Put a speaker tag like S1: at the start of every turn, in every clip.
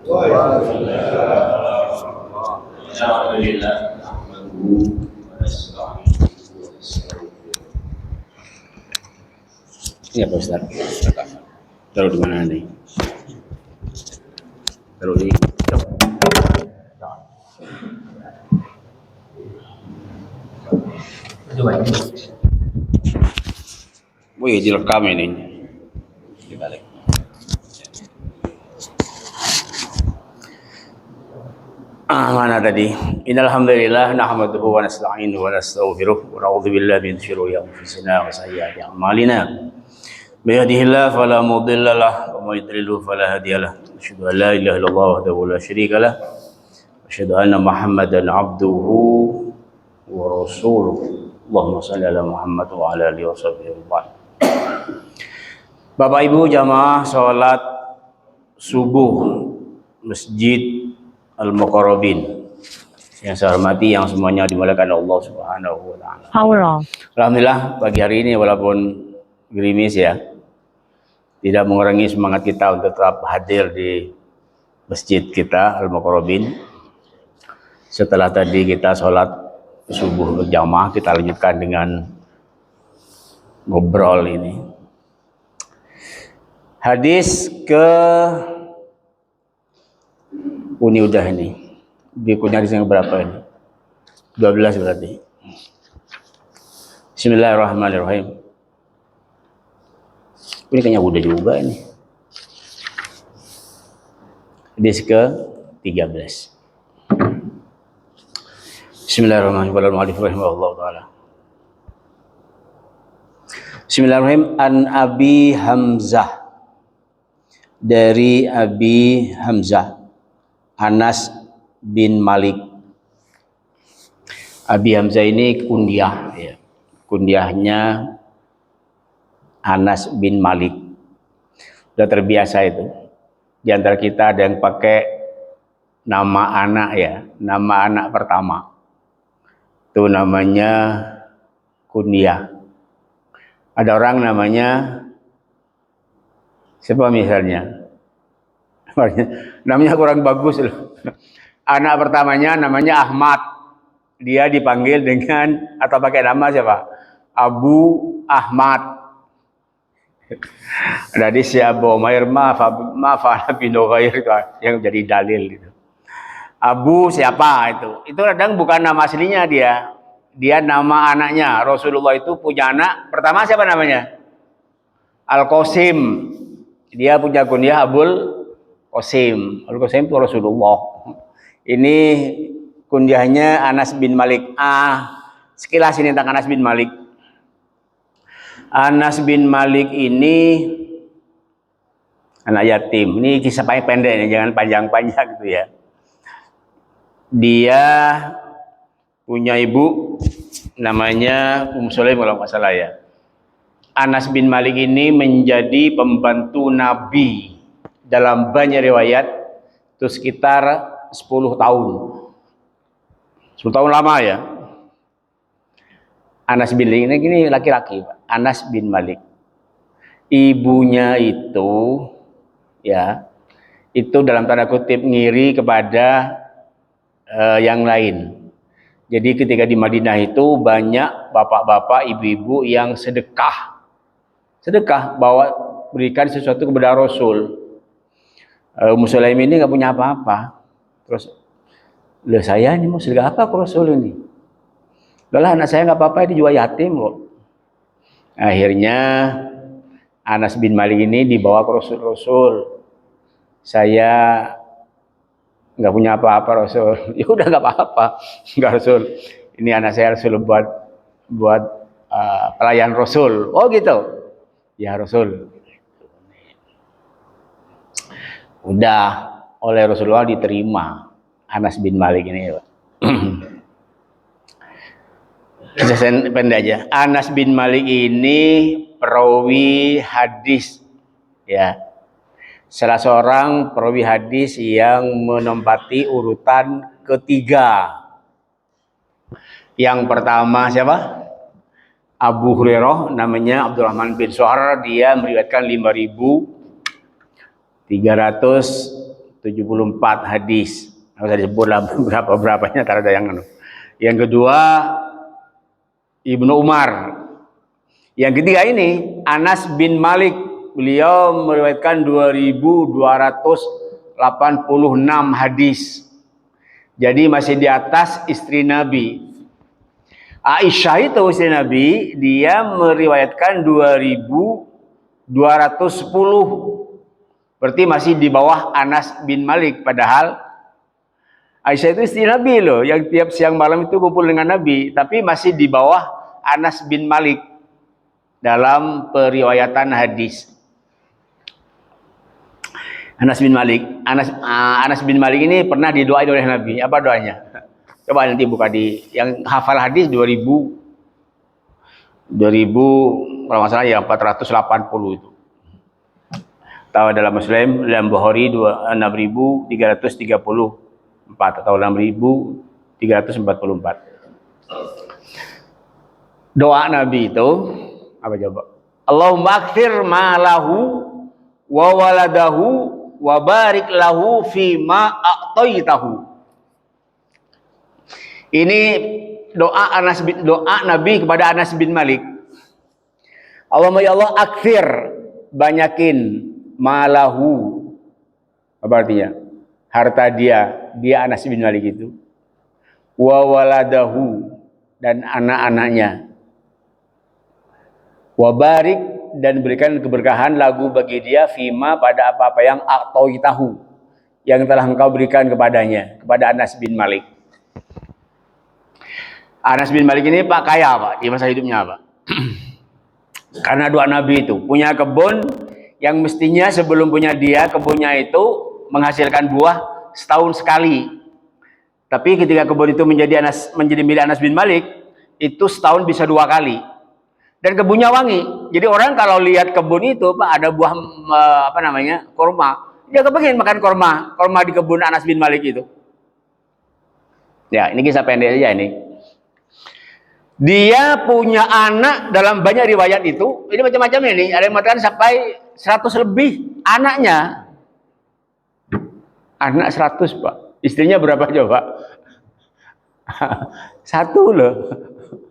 S1: Alhamdulillah. Iya Pak Ustaz. Taruh di mana nih? Taruh di. Wih, direkam ini. Dibalik. Mana tadi? Innal hamdalillah nahmaduhu wa nasta'inuhu wa nastaghfiruh wa na'udzu billahi min syururi anfusina wa sayyiati a'malina. May yahdihillahu fala mudilla lahu wa may yudlilhu fala hadiya lahu. Asyhadu an la ilaha illallah wahdahu la syarika lahu. Asyhadu anna Muhammadan 'abduhu wa rasuluh. Allahumma shalli ala Muhammad wa ala alihi washabbihi wa sallam. Bapak Ibu jamaah salat subuh Masjid Al-Muqarrabin yang saya hormati, yang semuanya dimuliakan Allah Subhanahu wa taala. Alhamdulillah pagi hari ini walaupun gerimis ya, tidak mengurangi semangat kita untuk tetap hadir di masjid kita Al-Muqarrabin. Setelah tadi kita sholat subuh berjamaah, kita lanjutkan dengan ngobrol ini. Hadis ke ini udah ini. Bukunya hadis yang berapa ini? 12 berarti. Bismillahirrahmanirrahim. Ini kayaknya udah juga ini. Hadis ke 13. Bismillahirrahmanirrahim. Bismillahirrahmanirrahim. An Abi Hamzah, dari Abi Hamzah Anas bin Malik. Abi Hamzah ini kunyah ya. Kunyahnya Anas bin Malik. Sudah terbiasa itu. Di antara kita ada yang pakai nama anak ya, nama anak pertama. Itu namanya kunyah. Ada orang namanya siapa misalnya? Namanya kurang bagus loh. Anak pertamanya namanya Ahmad. Dia dipanggil dengan atau pakai nama siapa? Abu Ahmad. Jadi si Abu Umair ma'fa'ala bin Nughair yang jadi dalil gitu. Abu siapa itu? Itu kadang bukan nama aslinya dia. Dia nama anaknya. Rasulullah itu punya anak pertama siapa namanya? Al-Qasim. Dia punya kunyah Abul Qasim. Al-Qasim itu Rasulullah. Ini kunyahnya Anas bin Malik. Sekilas ini tentang Anas bin Malik. Anas bin Malik ini anak yatim. Ini kisah pendek ini, jangan panjang-panjang gitu ya. Dia punya ibu namanya Sulaim kalau nggak salah ya. Anas bin Malik ini menjadi pembantu Nabi dalam banyak riwayat itu sekitar 10 tahun. 10 tahun lama ya. Anas bin Malik ini laki-laki, Anas bin Malik. Ibunya itu ya, itu dalam tanda kutip ngiri kepada yang lain. Jadi ketika di Madinah itu banyak bapak-bapak, ibu-ibu yang sedekah bawa berikan sesuatu kepada Rasul. Sulaim ini nggak punya apa-apa. Terus, loh saya ini mau sedekah apa ke Rasul ini? Lah anak saya nggak apa-apa, ini juga yatim kok. Akhirnya Anas bin Malik ini dibawa ke Rasul. Saya nggak punya apa-apa Rasul. Ya udah nggak apa-apa, nggak Rasul. Ini anak saya Rasul buat pelayan Rasul. Oh gitu. Ya Rasul. Udah oleh Rasulullah diterima Anas bin Malik ini. Kisah pendek aja. Anas bin Malik ini perawi hadis ya. Salah seorang perawi hadis yang menempati urutan ketiga. Yang pertama siapa? Abu Hurairah, namanya Abdurrahman bin Suhar. Dia meriwayatkan 5.330 74 hadis. Nggak usah disebutlah berapa-berapanya, karena ada yang Yang kedua Ibnu Umar. Yang ketiga ini Anas bin Malik. Beliau meriwayatkan 2286 hadis. Jadi masih di atas istri Nabi. Aisyah itu istri Nabi, dia meriwayatkan 2210. Berarti masih di bawah Anas bin Malik. Padahal Aisyah itu istri Nabi loh, yang tiap siang malam itu kumpul dengan Nabi, tapi masih di bawah Anas bin Malik dalam periwayatan hadis. Anas bin Malik ini pernah didoain oleh Nabi. Apa doanya? Coba nanti buka di yang hafal hadis 2000 kalau nggak salah ya 480 itu. Atau dalam Muslim, dalam Bukhari 6334 atau 6344. Doa Nabi itu apa coba? Allahumma akthir malahu wa waladahu wa barik lahu fi ma a'taitahu. Ini doa Nabi kepada Anas bin Malik. Allahumma ya Allah akthir, banyakin malahu. Apa artinya? Harta dia Anas bin Malik itu. Wa waladahu, dan anak-anaknya. Wa barik, dan berikan keberkahan lagu bagi dia fima, pada apa-apa yang a'taitahu, yang telah engkau berikan kepadanya, kepada Anas bin Malik. Anas bin Malik ini Pak kaya Pak di masa hidupnya Pak. Karena doa Nabi itu, punya kebun yang mestinya sebelum punya dia, kebunnya itu menghasilkan buah setahun sekali. Tapi ketika kebun itu menjadi milik Anas bin Malik, itu setahun bisa 2 kali. Dan kebunnya wangi. Jadi orang kalau lihat kebun itu Pak, ada buah kurma, dia kepengen makan kurma di kebun Anas bin Malik itu. Ya, ini kisah pendek aja ini. Dia punya anak dalam banyak riwayat itu, ini macam-macam ini. Ada yang mengatakan sampai 100 lebih anaknya. Anak 100 Pak. Istrinya berapa coba? 1 loh.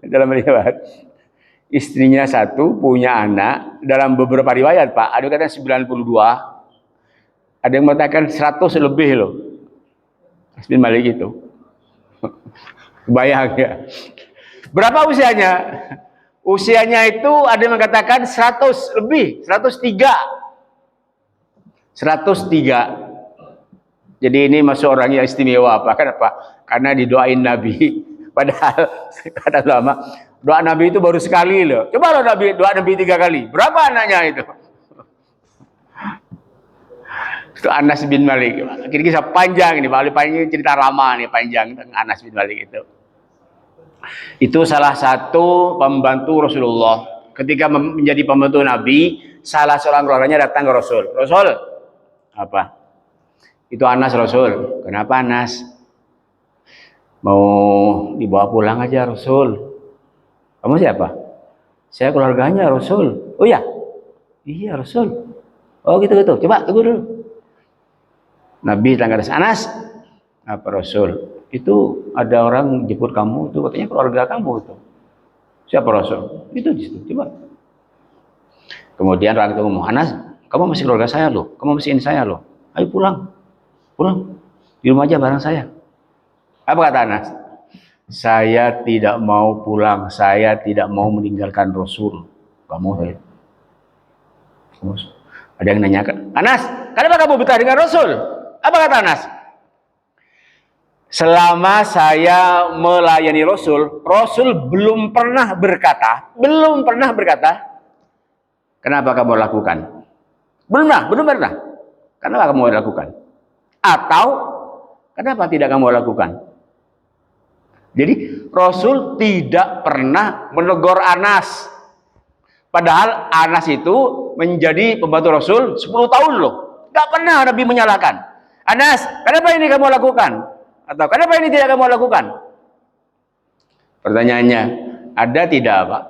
S1: Dalam riwayat. Istrinya 1, punya anak. Dalam beberapa riwayat Pak. Ada yang katakan 92. Ada yang mengatakan 100 lebih loh. Bin Malik itu. Bayang ya. Berapa usianya? Usianya itu ada yang mengatakan 100 lebih, 103. 103. Jadi ini masuk orang yang istimewa Pak. Kenapa? Karena didoain Nabi. Padahal kata ulama, doa Nabi itu baru sekali loh. Coba loh doa Nabi 3 kali. Berapa anaknya itu? Itu Anas bin Malik. Kisah panjang ini, paling panjang cerita lama nih, panjang tentang Anas bin Malik itu. Itu salah satu pembantu Rasulullah. Ketika menjadi pembantu Nabi, salah seorang keluarganya datang ke Rasul. Rasul, apa? Itu Anas Rasul. Kenapa Anas? Mau dibawa pulang aja Rasul. Kamu siapa? Saya keluarganya Rasul. Oh ya? Iya Rasul. Oh gitu. Coba tunggu dulu. Nabi datang ke Anas. Apa Rasul? Itu ada orang jemput kamu, itu katanya keluarga kamu itu. Siapa Rasul? Itu di situ. Coba. Kemudian orang itu ngomong, Anas, kamu masih keluarga saya loh, kamu masih ini saya loh. Ayo pulang, di rumah aja bareng saya. Apa kata Anas? Saya tidak mau pulang, saya tidak mau meninggalkan Rasul. Kamu saya. Ada yang nanyakan, Anas, kenapa kamu betah dengan Rasul? Apa kata Anas? Selama saya melayani Rasul, Rasul belum pernah berkata, kenapa kamu lakukan? Belum pernah. Kenapa kamu lakukan? Atau kenapa tidak kamu lakukan? Jadi Rasul tidak pernah menegur Anas. Padahal Anas itu menjadi pembantu Rasul 10 tahun loh. Gak pernah Nabi menyalahkan. Anas, kenapa ini kamu lakukan? Atau kenapa ini tidak kamu lakukan? Pertanyaannya, ada tidak Pak?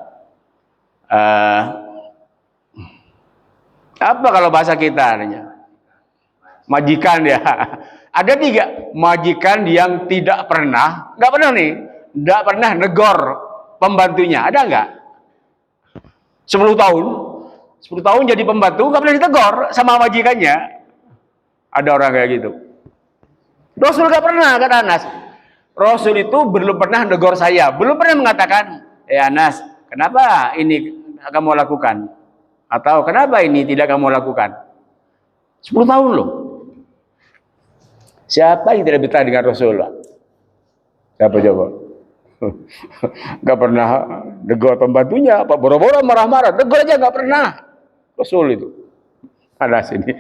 S1: Apa kalau bahasa kita? Majikan ya. Ada 3 majikan yang nggak pernah nih, nggak pernah negor pembantunya. Ada nggak? 10 tahun, 10 tahun jadi pembantu nggak pernah ditegur sama majikannya. Ada orang kayak gitu. Rasul nggak pernah, kata Anas. Rasul itu belum pernah negor saya, belum pernah mengatakan, Anas, kenapa ini kamu lakukan? Atau kenapa ini tidak kamu lakukan? 10 tahun loh. Siapa yang tidak betah dengan Rasul? Siapa coba? Gak pernah negor pembantunya, apa boro-boro marah-marah, negor aja gak pernah. Rasul itu. Anas ini.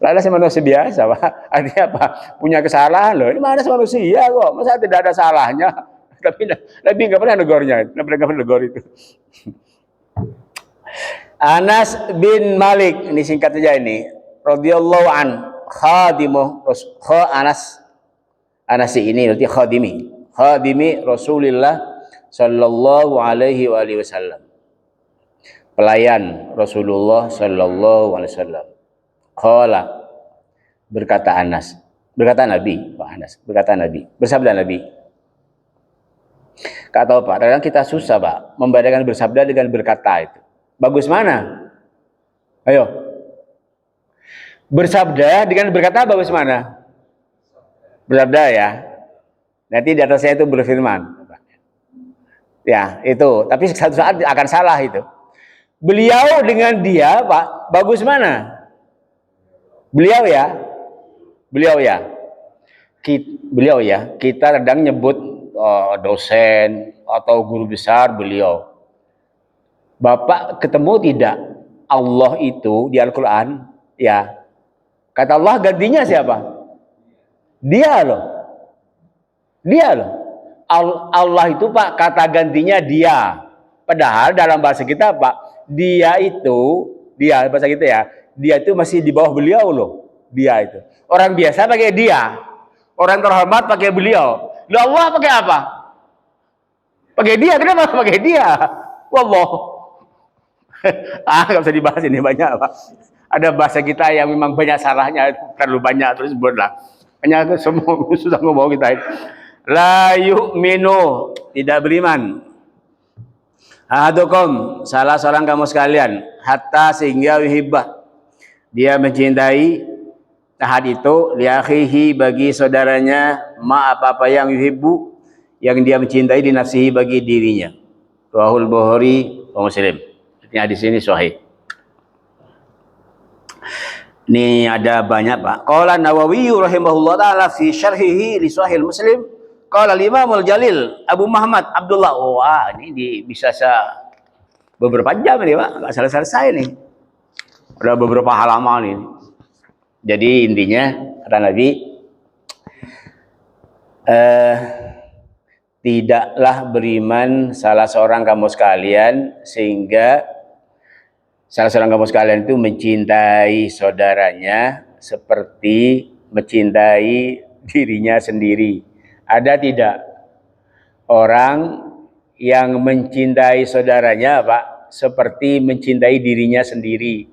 S1: Anas manusia biasa, Pak. Artinya apa? Punya kesalahan loh. Ini Anas manusia kok. Masa tidak ada salahnya? Tapi Nabi gak pernah negornya. Nabi gak pernah negor itu. Anas bin Malik, ini singkat saja ini. Radhiyallahu an khadimu Anas ini berarti khadimi Rasulullah sallallahu alaihi wasallam, pelayan Rasulullah sallallahu alaihi wasallam. Qala, berkata Nabi, bersabda Nabi. Kata Pak, kadang kita susah Pak membedakan bersabda dengan berkata itu. Bagus mana? Ayo. Bersabda dengan berkata bagus mana? Bersabda ya. Nanti di atasnya itu berfirman. Ya, itu. Tapi satu saat akan salah itu. Beliau dengan dia, Pak, bagus mana? Beliau ya. Beliau ya. Kita kadang nyebut dosen atau guru besar beliau. Bapak ketemu tidak Allah itu di Al-Quran? Ya. Kata Allah gantinya siapa? Dia loh. Allah itu Pak kata gantinya dia. Padahal dalam bahasa kita Pak, dia bahasa kita ya, dia itu masih di bawah beliau loh. Dia itu. Orang biasa pakai dia. Orang terhormat pakai beliau. Loh Allah pakai apa? Pakai dia. Kenapa pakai dia? Wallah. Nggak usah dibahas ini banyak Pak. Ada bahasa kita yang memang banyak salahnya, terlalu banyak terus buatlah. Hanya semua susah ngomong kita. La yu'minu, tidak beriman. Ahadukum, salah seorang kamu sekalian, hatta sehingga yuhibbah, dia mencintai tahad itu liakhihi bagi saudaranya ma apa-apa yang yuhibbu, yang dia mencintai di nafsihi bagi dirinya. Rawahul Bukhari wa Muslim. Ini hadis ini sahih. Ini ada banyak Pak. Qala Nawawi rahimahullah taala fi syarhihi li Sahih Muslim, qala Imamul Jalil Abu Muhammad Abdullah. Wah, ini bisa beberapa jam ini Pak, enggak selesai nih. Ada beberapa halaman ini. Jadi intinya kata Nabi, tidaklah beriman salah seorang kamu sekalian sehingga salah seorang kamu sekalian itu mencintai saudaranya seperti mencintai dirinya sendiri. Ada tidak orang yang mencintai saudaranya Pak seperti mencintai dirinya sendiri?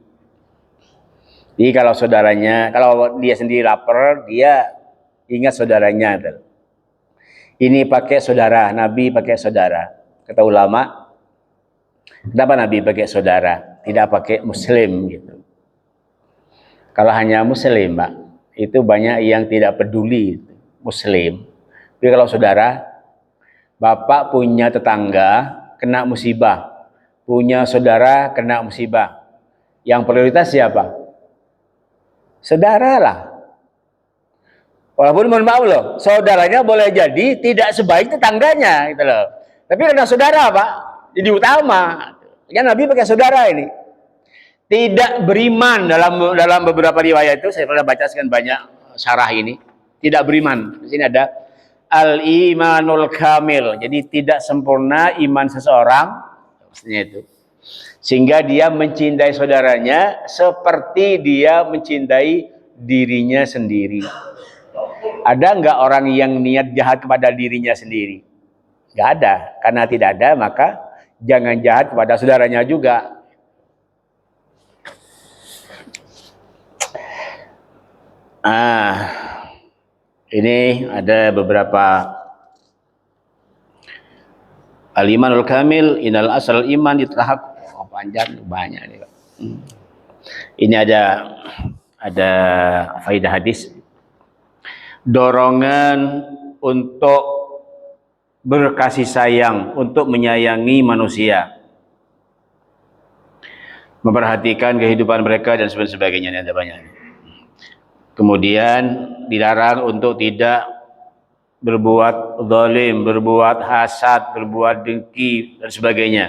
S1: Jadi kalau dia sendiri lapar, dia ingat saudaranya. Ini pakai saudara, Nabi pakai saudara. Kata ulama, kenapa Nabi pakai saudara? Tidak pakai muslim gitu. Kalau hanya muslim, Pak, itu banyak yang tidak peduli muslim. Tapi kalau saudara, Bapak punya tetangga kena musibah, punya saudara kena musibah. Yang prioritas siapa? Saudara lah. Walaupun mohon maaf loh, saudaranya boleh jadi tidak sebaik tetangganya gitu loh. Tapi karena saudara, Pak, jadi utama. Ya Nabi pakai saudara ini. Tidak beriman dalam beberapa riwayat itu saya pernah baca sekian banyak syarah ini. Tidak beriman. Di sini ada al-imanul kamil. Jadi tidak sempurna iman seseorang, maksudnya itu. Sehingga dia mencintai saudaranya seperti dia mencintai dirinya sendiri. Ada enggak orang yang niat jahat kepada dirinya sendiri? Enggak ada. Karena tidak ada, maka jangan jahat kepada saudaranya juga. Ini ada beberapa al-imanul kamil innal asal iman ditahak. Panjang banyak nih Pak. Ini ada faidah hadis, dorongan untuk berkasih sayang, untuk menyayangi manusia, memperhatikan kehidupan mereka dan sebagainya. Ini ada banyak. Kemudian dilarang untuk tidak berbuat zalim, berbuat hasad, berbuat dengki dan sebagainya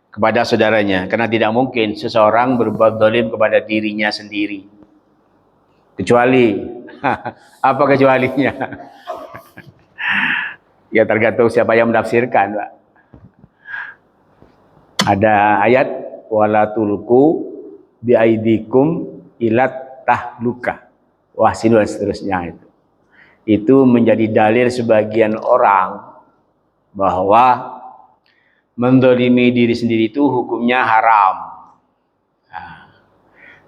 S1: kepada saudaranya, karena tidak mungkin seseorang berbuat zalim kepada dirinya sendiri, kecuali apa kecualinya? Ya tergantung siapa yang menafsirkan, Pak. Ada ayat wala tulku biaidikum ilat tahluka, wahsinu dan seterusnya. Itu menjadi dalil sebagian orang bahwa mendolimi diri sendiri itu hukumnya haram.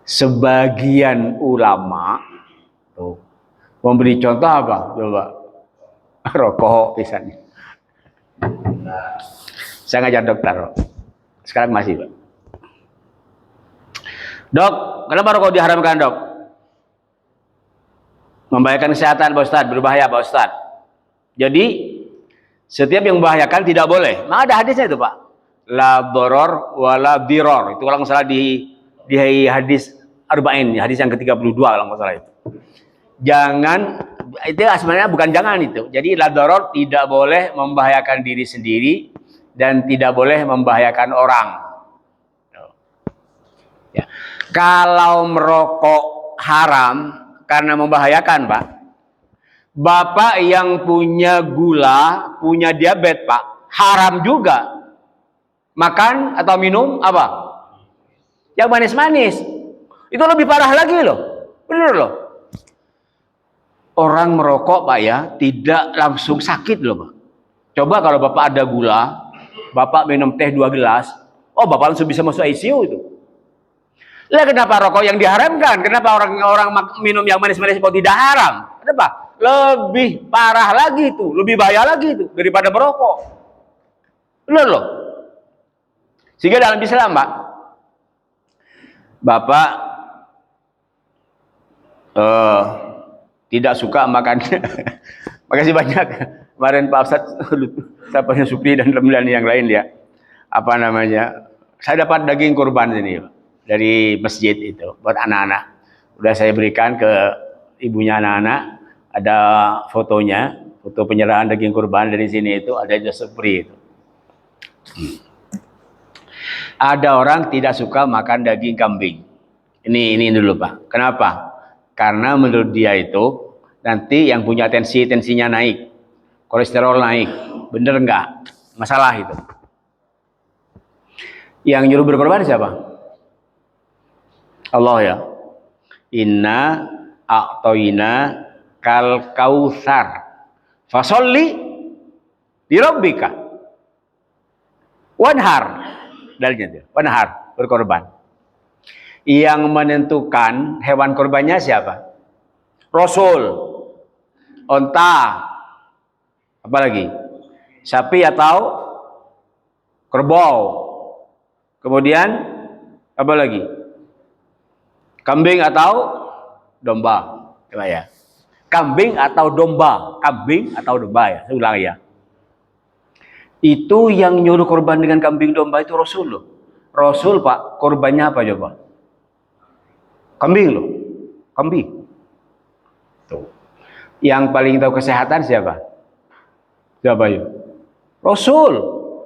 S1: Sebagian ulama tuh memberi contoh apa? Coba rokok misalnya. Saya ngajar dokter, sekarang masih, Pak. Dok, kenapa rokok diharamkan, Dok? Membahayakan kesehatan, Pak Ustadz, berbahaya, Pak Ustadz. Jadi setiap yang membahayakan tidak boleh. Maka ada hadisnya itu, Pak. La doror wala diror. Itu kalau nggak salah di hadis Arba'in, hadis yang ke-32 kalau nggak salah itu. Jangan, itu sebenarnya bukan jangan itu. Jadi la doror tidak boleh membahayakan diri sendiri dan tidak boleh membahayakan orang. Ya. Kalau merokok haram karena membahayakan, Pak. Bapak yang punya gula, punya diabetes, Pak, haram juga makan atau minum apa? Yang manis-manis. Itu lebih parah lagi loh. Bener loh. Orang merokok, Pak, ya, tidak langsung sakit loh, Pak. Coba kalau Bapak ada gula, Bapak minum teh 2 gelas, oh Bapak langsung bisa masuk ICU itu. Lah kenapa rokok yang diharamkan? Kenapa orang-orang minum yang manis-manis kok tidak haram? Kenapa? Lebih parah lagi itu, lebih bahaya lagi itu daripada merokok. Benar loh. Sehingga dalam Islam, Pak, Bapak tidak suka makan. Makasih banyak. Kemarin Pak Ustadz, Sapanya Supri dan teman yang lain ya. Apa namanya? Saya dapat daging kurban ini, Pak, dari masjid itu buat anak-anak. Udah saya berikan ke ibunya anak-anak. Ada fotonya, foto penyerahan daging kurban dari sini itu ada Supri itu. Ada orang tidak suka makan daging kambing. Ini dulu, Pak. Kenapa? Karena menurut dia itu nanti yang punya tensinya naik, kolesterol naik. Bener enggak? Masalah itu. Yang nyuruh berkorban siapa? Allah ya. Inna a'toina kal kautsar fasolli lirabbika wanhar. Dalilnya itu, wanhar, berkorban. Yang menentukan hewan korbannya siapa? Rasul, onta, apa lagi? Sapi atau kerbau. Kemudian apa lagi? Kambing atau domba. Coba ya. Kambing atau domba. Kambing atau domba ya. Saya ulang ya. Itu yang nyuruh korban dengan kambing domba itu Rasul loh. Rasul, Pak, korbannya apa coba? Kambing loh. Kambing. Tuh. Yang paling tahu kesehatan siapa? Siapa yuk? Rasul.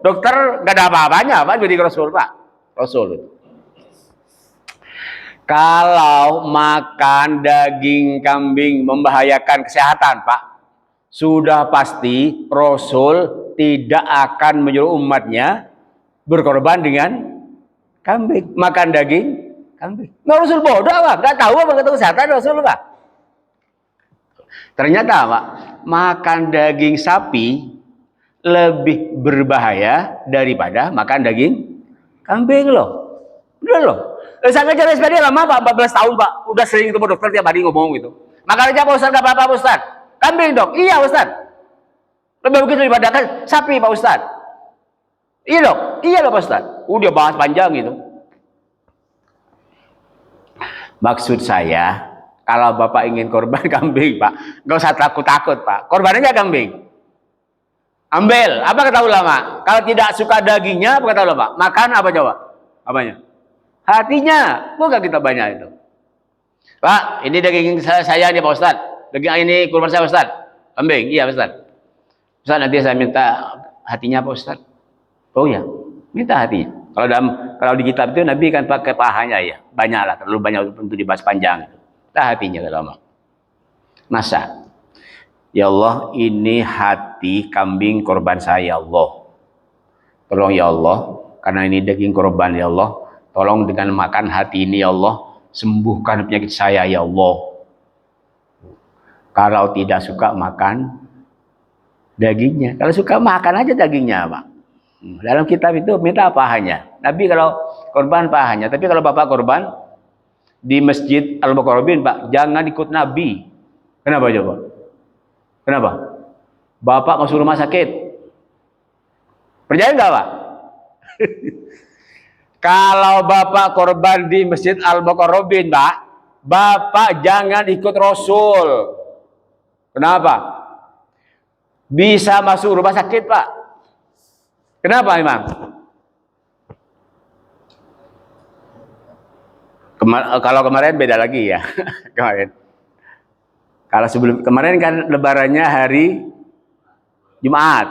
S1: Dokter gak ada apa-apanya, Pak, jadi Rasul, Pak. Rasul. Kalau makan daging kambing membahayakan kesehatan, Pak, sudah pasti Rasul tidak akan menyuruh umatnya berkorban dengan kambing, makan daging kambing. Nah, Rasul bodoh, Pak, nggak tahu apa kata kesehatan Rasul, Pak. Ternyata, Pak, makan daging sapi lebih berbahaya daripada makan daging kambing loh. Bener loh. Saya ngejar SPD lama Pak, 14 tahun Pak. Udah sering ketemu dokter tiap hari ngomong gitu. Makan aja Pak Ustaz, gak apa-apa Pak Ustaz. Kambing dok, iya Ustaz. Lebih begitu daripada kan sapi Pak Ustaz. Iya dok Pak Ustaz. Udah bahas panjang gitu. Maksud saya, kalau Bapak ingin korban kambing Pak, gak usah takut-takut Pak. Korban aja kambing. Ambil, apa kata ulama? Kalau tidak suka dagingnya, apa kata ulama? Makan apa coba? Apanya? Hatinya. Bukan kita banyak itu. Pak, ini daging saya nih Pak Ustaz. Daging ini kurban saya Ustaz. Kambing, iya Ustaz. Ustaz nanti saya minta hatinya Pak Ustaz. Oh ya, minta hatinya. Kalau di kitab itu Nabi kan pakai pahanya ya. Banyak lah, terlalu banyak untuk dibahas panjang. Minta hatinya kalau mau. Masa? Ya Allah, ini hati kambing korban saya ya Allah. Tolong ya Allah, karena ini daging korban ya Allah. Tolong dengan makan hati ini ya Allah, sembuhkan penyakit saya ya Allah. Kalau tidak suka makan dagingnya, kalau suka makan aja dagingnya Pak. Dalam kitab itu minta pahanya. Nabi kalau korban pahanya, tapi kalau Bapak korban di Masjid Al-Mukarrabin Pak, jangan ikut Nabi. Kenapa coba? Kenapa? Bapak masuk rumah sakit. Percaya nggak Pak? Kalau Bapak korban di Masjid Al-Mukarrabin, Pak, Bapak jangan ikut Rasul. Kenapa? Bisa masuk rumah sakit, Pak. Kenapa, Imam? Kalau kemarin beda lagi ya. Kemarin. Kalau sebelum kemarin kan lebarannya hari Jumat.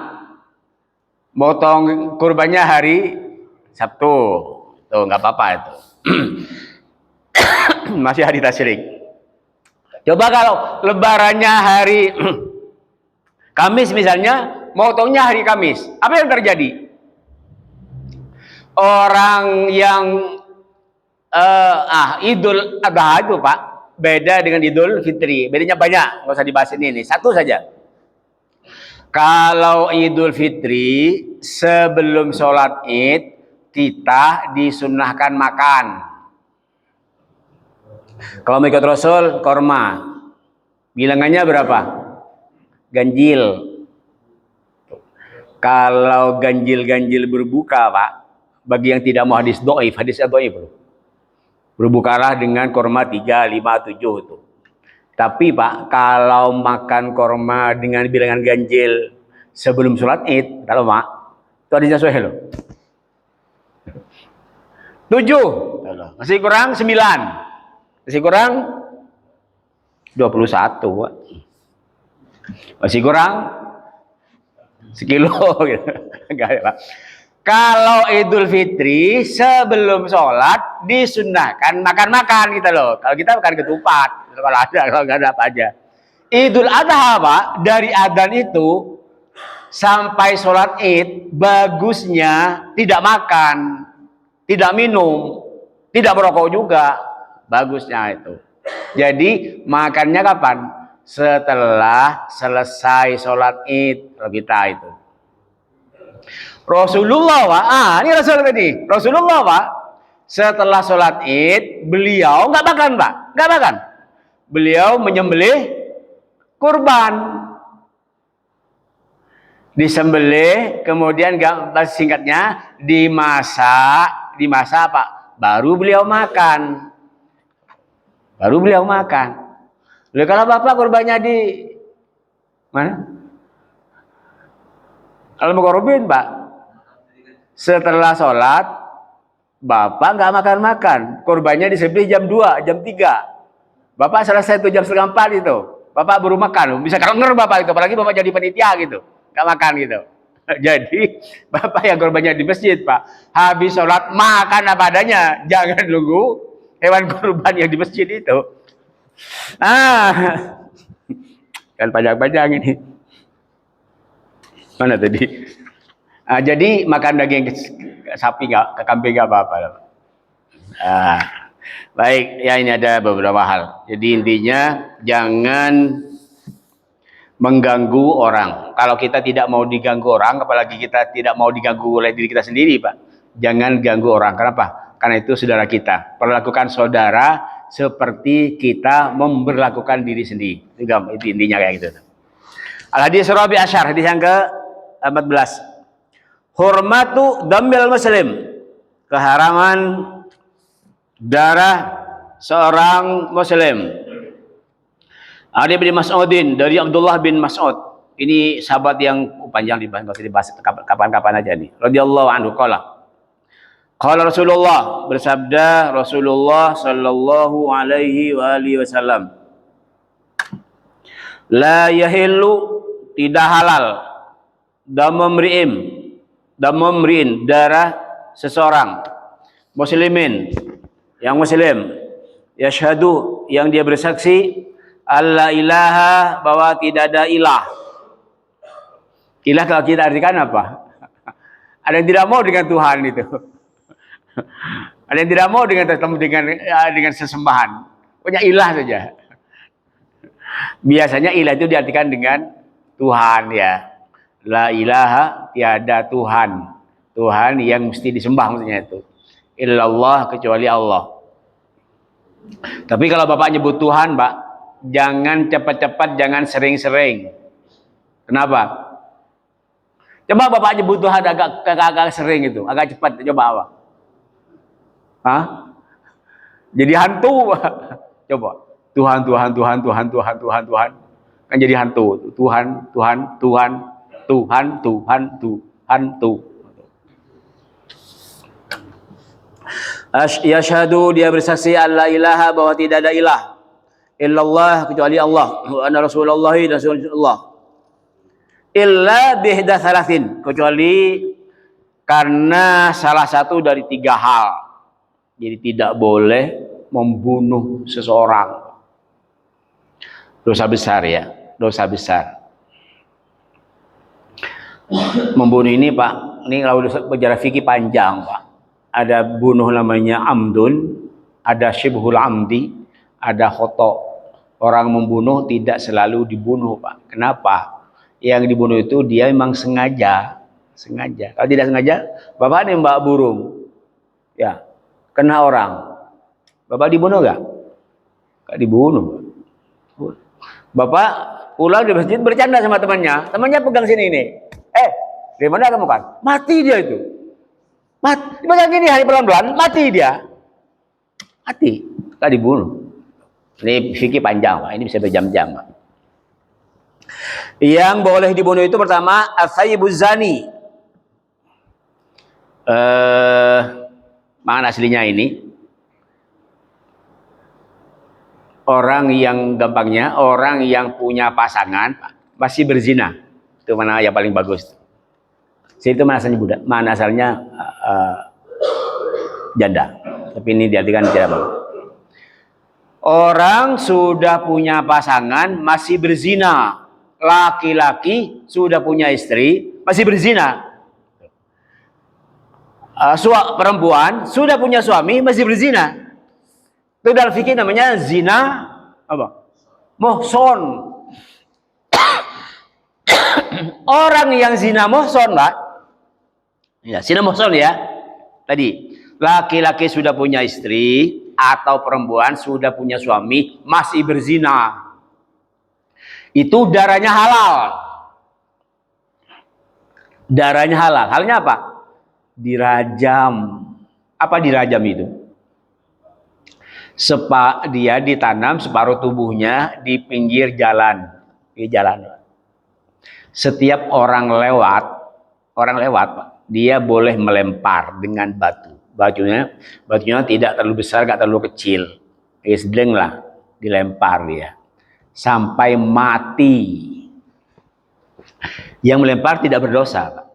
S1: Motong kurbannya hari Sabtu. Tuh nggak apa-apa itu. Masih hari tasyrik. Coba kalau lebarannya hari Kamis misalnya, motongnya hari Kamis. Apa yang terjadi? Orang yang Idul Adha itu Pak, beda dengan Idul Fitri. Bedanya banyak, nggak usah dibahas ini. Satu saja. Kalau Idul Fitri, sebelum sholat Id, kita disunahkan makan. Kalau mengikut Rasul, korma. Bilangannya berapa? Ganjil. Kalau ganjil-ganjil berbuka, Pak, bagi yang tidak mau hadis do'if bro. Berbukalah dengan korma 3, 5, 7 itu. Tapi Pak, kalau makan korma dengan bilangan ganjil sebelum sholat Id, kalau Pak, itu hadisnya sahih loh. 7, masih kurang 9, masih kurang 21, Pak. Masih kurang sekilo gitu. Pak. Kalau Idul Fitri sebelum sholat disunnahkan makan-makan gitu loh. Kalau kita makan ketupat, kalau ada, kalau nggak ada apa aja. Idul Adha Pak, dari adzan itu sampai sholat Id bagusnya tidak makan, tidak minum, tidak merokok juga, bagusnya itu. Jadi makannya kapan? Setelah selesai sholat Id kalau kita itu. Rasulullah Pak, ini Rasulullah tadi. Rasulullah Pak, setelah sholat Id beliau nggak makan Pak, nggak makan. Beliau menyembelih kurban. Disembelih, kemudian singkatnya dimasak Pak, baru beliau makan. Baru beliau makan. Lalu kalau Bapak kurbannya di mana? Al-Mukarrabin Pak. Setelah sholat, Bapak nggak makan-makan. Kurbannya disembelih jam 2, jam 3. Bapak selesai itu jam 3:30 itu. Bapak baru makan. Bisa kerenger Bapak itu, apalagi Bapak jadi panitia gitu. Nggak makan gitu. Jadi Bapak yang korbannya di masjid Pak, habis sholat makan apa adanya, jangan nunggu hewan kurban yang di masjid itu. Kan panjang-panjang ini. Mana tadi? Jadi makan daging sapi nggak, kambing nggak apa-apa. Baik, ya ini ada beberapa hal. Jadi intinya jangan mengganggu orang. Kalau kita tidak mau diganggu orang, apalagi kita tidak mau diganggu oleh diri kita sendiri, Pak. Jangan ganggu orang. Kenapa? Karena itu saudara kita, perlakukan saudara seperti kita memperlakukan diri sendiri. Itu intinya kayak gitu. Al-hadis Rabi Asyar, hadis yang ke-14. Hurmatu dambil muslim. Keharaman darah seorang muslim. Ada bin Mas'udin, dari Abdullah bin Mas'ud. Ini sahabat yang panjang dibahas kapan-kapan aja nih. Radhiyallahu anhu qala. Qala Rasulullah, bersabda Rasulullah sallallahu alaihi wa alihi wasallam. La yahillu, tidak halal, damamri'in, darah seseorang muslimin, yang muslim, yashhadu, yang dia bersaksi alla ilaha, bahwa tidak ada ilah. Ilah kalau kita artikan apa? Ada yang tidak mau dengan Tuhan itu. Ada yang tidak mau dengan sesembahan. Punya ilah saja. Biasanya ilah itu diartikan dengan Tuhan, ya. La ilaha, tiada Tuhan. Tuhan yang mesti disembah maksudnya itu. Illallah, kecuali Allah. Tapi kalau Bapak nyebut Tuhan, Pak, jangan cepat-cepat, jangan sering-sering. Kenapa? Coba Bapak nyebut Tuhan agak sering itu, agak cepat. Coba apa? Hah? Jadi hantu. Coba. Tuhan. Kan jadi hantu. Tuhan. Yashhadu, dia bersaksi alla ilaha, bahwa tidak ada ilah illallah, kecuali Allah, wa anna Rasulullah, illa bihda thalathin, kecuali karena salah satu dari 3 hal. Jadi tidak boleh membunuh seseorang. Dosa besar, ya, dosa besar. Membunuh ini, Pak, ini kalau bicara fikih panjang, Pak. Ada bunuh namanya amdun, ada syibhul amdi, ada khoto. Orang membunuh tidak selalu dibunuh, Pak. Kenapa? Yang dibunuh itu dia memang sengaja. Kalau tidak sengaja, Bapak nembak burung, ya, kena orang, Bapak dibunuh gak? Gak dibunuh. Bapak pulang di masjid bercanda sama temannya pegang sini nih. Dari mana kamu kan? Mati dia itu. Mati. Pegang gini hari pelan-pelan, mati dia. Mati. Gak dibunuh. Ini fikih panjang, Pak. Ini bisa berjam-jam, Pak. Yang boleh dibunuh itu pertama as-sayyibuz zani. Mana aslinya ini? Orang yang gampangnya, orang yang punya pasangan masih berzina. Itu mana yang paling bagus? Itu mana asalnya janda. Tapi ini diartikan tidak bagus. Orang sudah punya pasangan masih berzina. Laki-laki sudah punya istri masih berzina. Perempuan sudah punya suami masih berzina. Itu dalam fikih namanya zina apa? Muhson. Orang yang zina muhson, Pak. Ya, zina muhson ya. Tadi laki-laki sudah punya istri atau perempuan sudah punya suami masih berzina. Itu darahnya halal. Darahnya halal. Halnya apa? Dirajam. Apa dirajam itu? Dia ditanam separuh tubuhnya di pinggir jalan. Di jalan. Setiap orang lewat, Pak, dia boleh melempar dengan batu. Batunya tidak terlalu besar, tidak terlalu kecil. Sedang lah, dilempar dia. Sampai mati. Yang melempar tidak berdosa, Pak.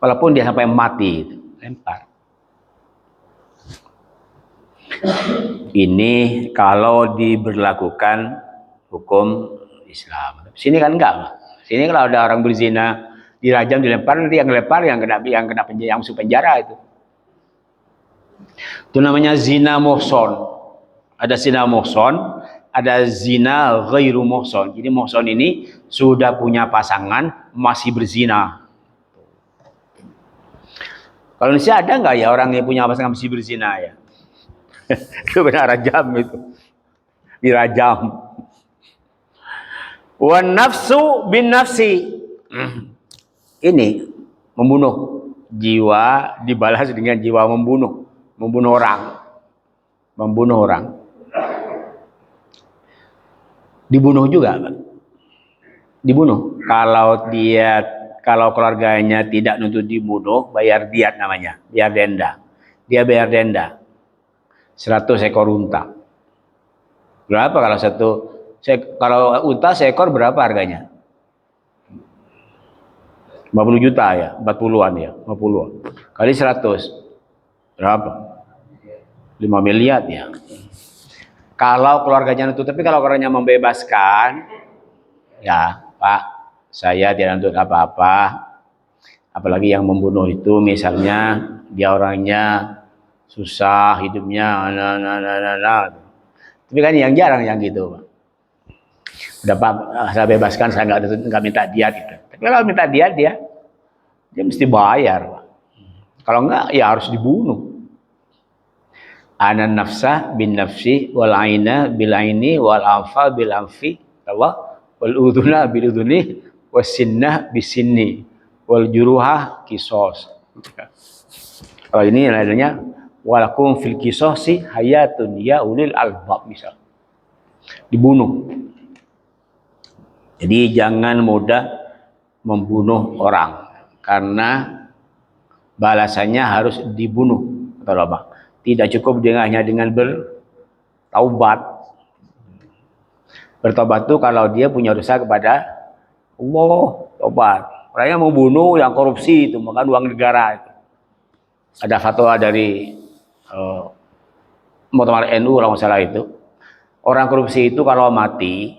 S1: Walaupun dia sampai mati, lempar. Ini kalau diberlakukan hukum Islam. Sini kan enggak, Pak. Sini kalau ada orang berzina dirajam, dilempar, nanti yang lempar yang masuk penjara itu. Itu namanya zina muhson. Ada zina muhson, ada zina ghairu muhson. Jadi muhson ini sudah punya pasangan masih berzina. Kalau Indonesia ada nggak ya orang yang punya pasangan mesti berzina ya? Itu benar rajam itu. Dirajam. Wan nafsu bin nafsi. Ini membunuh. Jiwa dibalas dengan jiwa membunuh. Membunuh orang. Membunuh orang. Dibunuh juga, Pak. Dibunuh. Kalau keluarganya tidak nuntut dibunuh, bayar diat namanya, bayar denda. Dia bayar denda 100 ekor unta. Berapa kalau unta seekor berapa harganya? 50 juta ya, 40-an ya, 50-an. Kali 100 berapa? 5 miliar ya. Kalau keluarganya nuntut, tapi kalau keluarganya membebaskan, ya Pak, saya tidak nuntut apa-apa. Apalagi yang membunuh itu misalnya dia orangnya susah hidupnya, tapi kan yang jarang yang gitu, Pak. Udah Pak, saya bebaskan, saya nggak minta diat gitu. Tapi kalau minta diat dia mesti bayar, Pak. Kalau enggak ya harus dibunuh. Anan nafsah bin nafsi wal aina bil aini wal anfa bil anfi Allah wal udhuna bil udhuni was sinnah bis sinni wal juruha kisos. Kalau ini adanya walakum fil kisosi hayatun ya ulil albab, misal dibunuh. Jadi jangan mudah membunuh orang karena balasannya harus dibunuh, kata Allah. Tidak cukup hanya dengan bertaubat. Bertobat itu kalau dia punya dosa kepada Allah, tobat. Orang yang mau bunuh, yang korupsi itu makan uang negara itu. Ada fatwa dari Muktamar NU kalau nggak salah itu. Orang korupsi itu kalau mati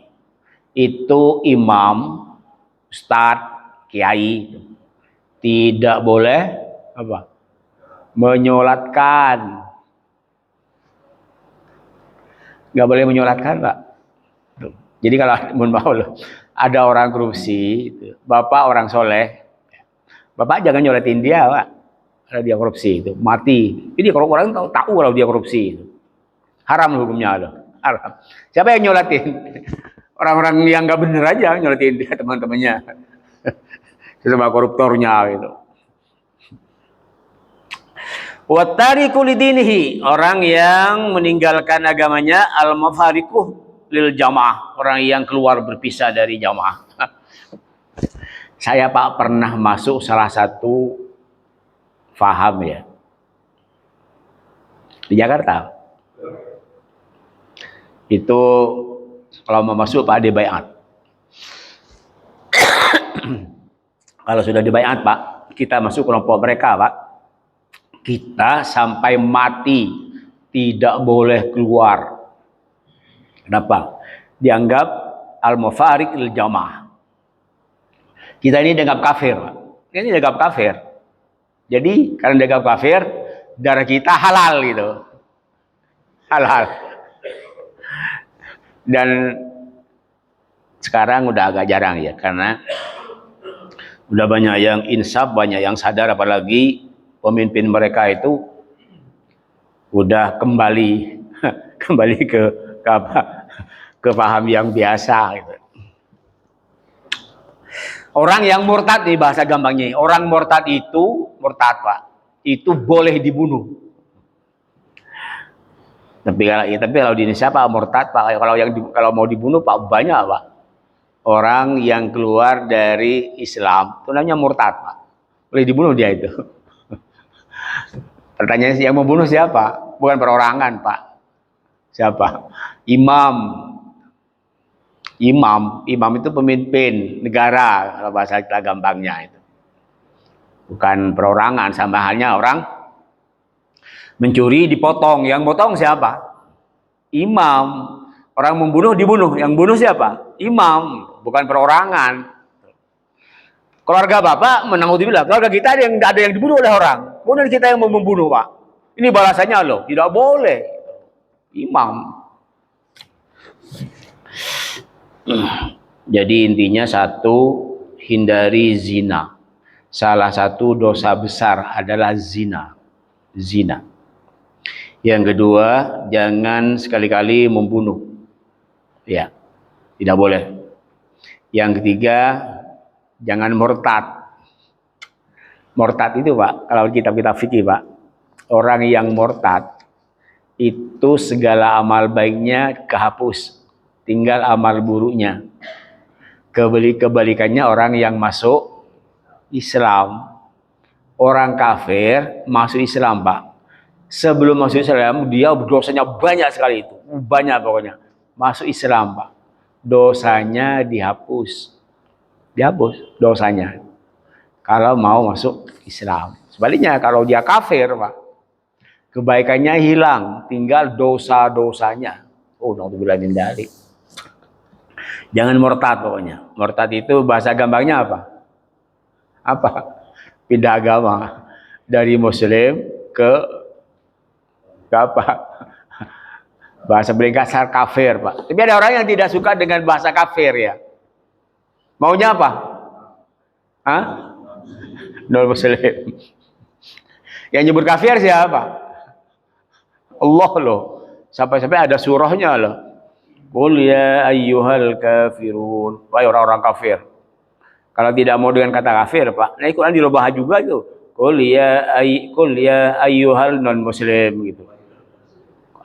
S1: itu imam, ustadz, kiai tidak boleh apa? Menyolatkan. Nggak boleh menyolatkan, Pak. Jadi kalau mohon maaf loh, ada orang korupsi, Bapak orang soleh, Bapak jangan nyoletin dia, Pak. Kalau dia korupsi itu mati. Ini kalau orang tahu kalau dia korupsi itu haram hukumnya loh, haram. Siapa yang nyoletin? Orang-orang yang nggak bener aja nyoletin dia, teman-temannya, sesama koruptornya gitu. Watariku lidinihi, orang yang meninggalkan agamanya, al-mafariquh lil jamaah, orang yang keluar berpisah dari jamaah. Saya Pak pernah masuk salah satu faham ya di Jakarta. Itu kalau mau masuk Pak dibaiat. Kalau sudah dibaiat Pak, kita masuk kelompok mereka Pak. Kita sampai mati tidak boleh keluar. Kenapa? Dianggap al-mufariq lil jamaah. Kita ini dianggap kafir, Pak. Ini dianggap kafir. Jadi karena dianggap kafir, darah kita halal gitu. Halal. Dan sekarang udah agak jarang ya, karena udah banyak yang insaf, banyak yang sadar, apalagi pemimpin mereka itu udah kembali ke paham yang biasa gitu. Orang yang murtad nih, bahasa gampangnya, orang murtad itu murtad Pak, itu boleh dibunuh. Tapi kalau di Indonesia Pak murtad Pak, kalau mau dibunuh Pak banyak Pak. Orang yang keluar dari Islam itu namanya murtad Pak, boleh dibunuh dia itu. Pertanyaannya yang membunuh siapa? Bukan perorangan Pak. Siapa? Imam itu pemimpin negara kalau bahasa kita gampangnya itu. Bukan perorangan, sama halnya orang mencuri dipotong, yang potong siapa? Imam. Orang membunuh dibunuh, yang bunuh siapa? Imam, bukan perorangan. Keluarga Bapak menangguhkan, keluarga kita ada yang dibunuh oleh orang. Kemudian kita yang mau membunuh Pak. Ini balasannya loh, tidak boleh. Imam. Jadi intinya satu, hindari zina. salah satu dosa besar adalah zina. Zina. Yang kedua, jangan sekali-kali membunuh. Ya, tidak boleh. Yang ketiga, jangan murtad. Murtad itu Pak, kalau kitab-kitab fikih Pak, orang yang murtad itu segala amal baiknya kehapus, tinggal amal buruknya. Kebalikannya orang yang masuk Islam. Orang kafir masuk Islam Pak. Sebelum masuk Islam dia dosanya banyak sekali itu. Banyak pokoknya. Masuk Islam Pak. Dosanya dihapus. Dihapus dosanya. Kalau mau masuk Islam. Sebaliknya kalau dia kafir Pak. Kebaikannya hilang. Tinggal dosa-dosanya. Oh, naudzubillah min dzalik. Jangan murtad pokoknya. Murtad itu bahasa gampangnya apa? Apa? Pindah agama dari Muslim ke apa? Bahasa paling kasar kafir Pak. Tapi ada orang yang tidak suka dengan bahasa kafir ya. Maunya apa? Hah? Non Muslim. Yang nyebut kafir siapa? Allah loh. Sampai-sampai ada surahnya loh. Qul ya ayyuhal kafirun. Wahai orang-orang kafir. Kalau tidak mau dengan kata kafir, Pak. Nah, Quran dirubah juga itu. Qul ya ayyuhal non muslim gitu.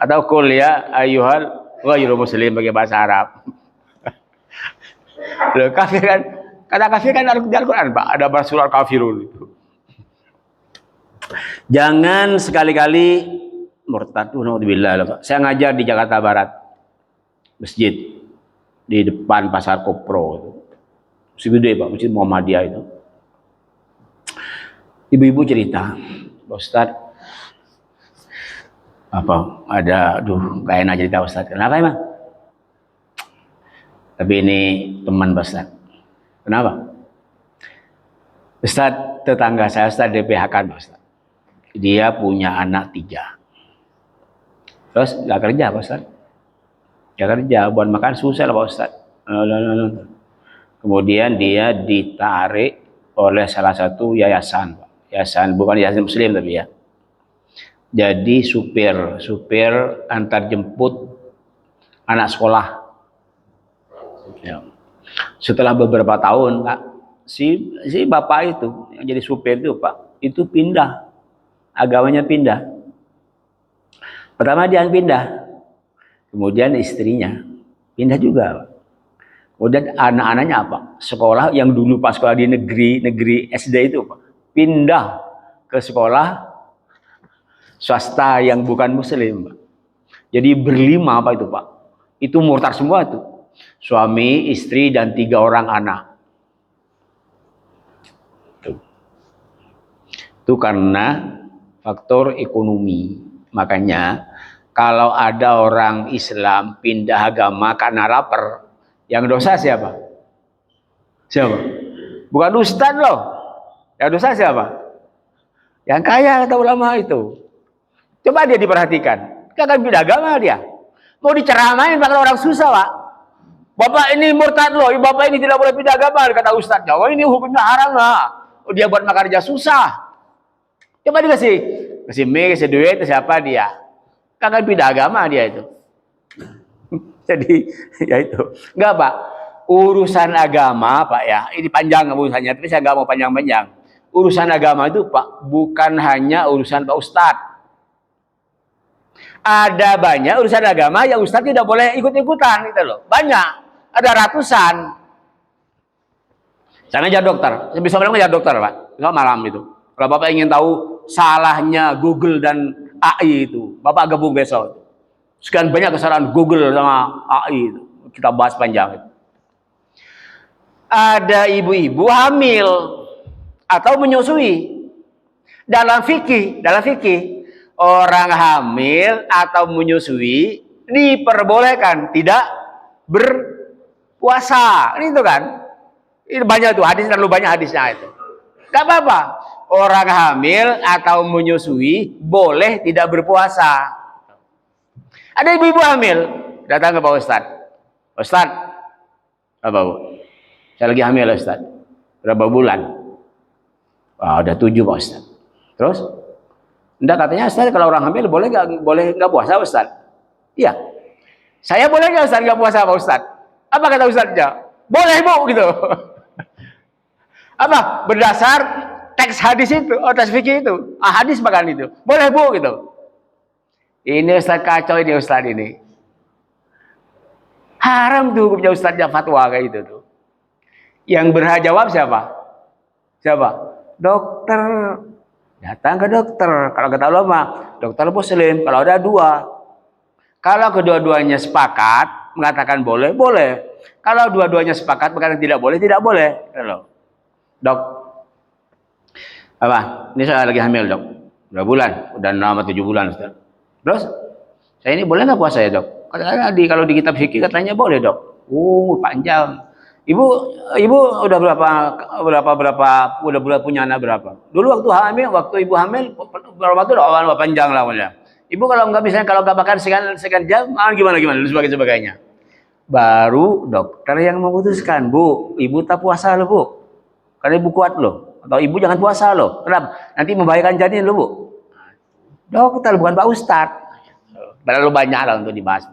S1: Atau qul ya ayyuhal ghairu muslim bagi bahasa Arab. Loh, kafir kan, kata kafir kan ada di Al-Quran, Pak. Ada surah kafirun itu. Jangan sekali-kali murtad. Naudzubillah, Pak. Saya ngajar di Jakarta Barat. Masjid di depan Pasar Kopro itu. Masjid gede Pak, Masjid Muhammadiyah itu. Ibu-ibu cerita, Pak Ustadz, apa ada, gak enak cerita Ustadz. Kenapa emang? Tapi ini teman Pak Ustadz. Kenapa? Ustadz, tetangga saya Ustadz DPH-kan Pak Ustadz. Dia punya anak 3. Terus gak kerja Pak Ustadz. Gak kerja, buat makan susah lah Pak Ustadz. Kemudian dia ditarik oleh salah satu yayasan, yayasan bukan yayasan Muslim tapi ya. Jadi supir antar jemput anak sekolah. Ya. Setelah beberapa tahun, Pak, si bapak itu yang jadi supir itu Pak, itu pindah, agamanya pindah. Pertama dia yang pindah, kemudian istrinya pindah juga, Pak. Kemudian anak-anaknya apa? Sekolah yang dulu pas sekolah di negeri SD itu Pak, pindah ke sekolah swasta yang bukan Muslim Pak. Jadi berlima Pak itu Pak. Itu murtad semua itu. Suami, istri, dan 3 orang anak. Itu karena faktor ekonomi. Makanya kalau ada orang Islam pindah agama karena lapar, yang dosa siapa? Siapa? Bukan ustaz loh. Yang dosa siapa? Yang kaya kata ulama itu. Coba dia diperhatikan. Kagak pindah agama dia. Mau diceramain bakal orang susah Pak. Bapak ini murtad loh. Bapak ini tidak boleh pindah agama kata ustaznya. Oh ini hukumnya haram lah. Oh, dia buat makan kerja susah. Coba kasih mie, kasih duit, siapa dia? Kagak pindah agama dia itu. Jadi ya itu enggak Pak, urusan agama Pak ya, ini panjang urusannya, tapi saya nggak mau panjang-panjang. Urusan agama itu Pak bukan hanya urusan Pak Ustadz. Ada banyak urusan agama yang Ustadz tidak boleh ikut-ikutan gitu loh. Banyak, ada ratusan. Saya ngajar dokter, saya bisa bilang ngajar dokter Pak, besok malam itu. Kalau Bapak ingin tahu salahnya Google dan AI itu, Bapak gabung besok. Sekian banyak kesalahan Google sama AI itu. Kita bahas panjang itu. Ada ibu-ibu hamil atau menyusui. Dalam fikih orang hamil atau menyusui diperbolehkan tidak berpuasa. Ini itu kan. Ini banyak tuh hadis, terlalu banyak hadisnya itu. Gak apa-apa. Orang hamil atau menyusui boleh tidak berpuasa. Ada ibu-ibu hamil datang ke Pak Ustadz. Ustadz, apa Bu? Saya lagi hamil Ustadz. Berapa bulan? Wah, udah 7 Pak Ustaz. Terus? Enggak, katanya Ustaz kalau orang hamil boleh nggak puasa Ustaz? Iya. Saya boleh nggak Ustaz nggak puasa Pak Ustaz? Apa kata Ustaznya? Boleh Bu gitu. Apa? Berdasar teks hadis itu, teks fikih itu. Hadis bahkan itu. Boleh Bu gitu. Ini Ustaz kacau ini Ustaz ini. Haram tuh hukumnya Ustaznya fatwa kayak gitu tuh. Yang berhak jawab siapa? Siapa? Dokter. Datang ke dokter. Kalau kata ulama, dokter muslim. Kalau ada 2. Kalau kedua-duanya sepakat mengatakan boleh, boleh. Kalau dua-duanya sepakat mengatakan tidak boleh, tidak boleh. Halo. Dok. Apa? Ini saya lagi hamil, Dok. Berapa bulan? Udah 6 atau 7 bulan, Ustaz. Terus, saya ini boleh nggak puasa ya, Dok? Kalau di kitab fikih katanya boleh, Dok. Panjang. Ibu udah udah punya anak berapa? Dulu waktu ibu hamil berapa waktu udah panjang lah ya. Ibu kalau nggak makan sekian jam, gimana dan sebagainya. Baru dokter yang memutuskan, Bu, ibu tak puasa loh, Bu. Karena ibu kuat loh. Atau ibu jangan puasa loh. Kenapa? Nanti membahayakan janin loh, Bu. Dokter bukan Pak Ustadz. Terlalu banyak lah untuk dibahas.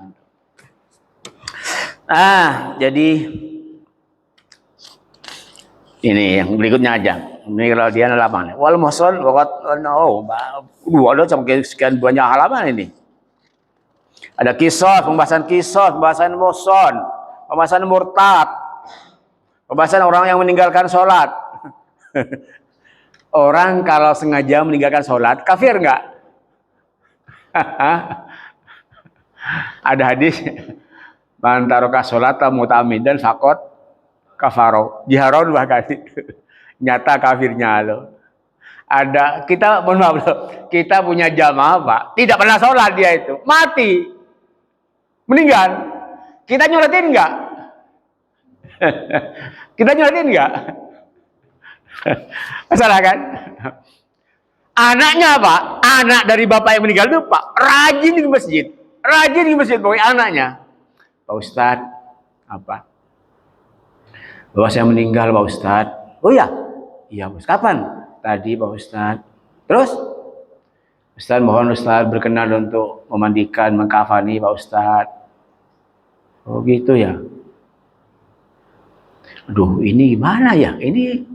S1: Jadi ini yang berikutnya aja. Ini kalau dia halaman. Wal muhsan ada sekian banyak halaman ini. Ada pembahasan muhsan, pembahasan murtad, pembahasan orang yang meninggalkan sholat. Orang kalau sengaja meninggalkan sholat, kafir nggak? Ada hadis, man taraka sholata muta'ammidan faqad kafaro, jiharon bahkan nyata kafirnya loh. Mohon maaf loh, kita punya jamaah Pak, tidak pernah sholat dia itu, mati, meninggal. Kita nyolatin nggak? Kita nyolatin nggak? Masalah kan? Anaknya Pak, anak dari bapak yang meninggal itu Pak, rajin di masjid, pokoknya anaknya. Pak Ustadz, apa? Bahwa saya meninggal Pak Ustadz. Oh ya? Iya Pak Ustadz. Kapan? Tadi Pak Ustadz. Terus? Ustadz mohon Ustadz berkenan untuk memandikan, mengkafani Pak Ustadz. Oh gitu ya? Aduh ini gimana ya? Ini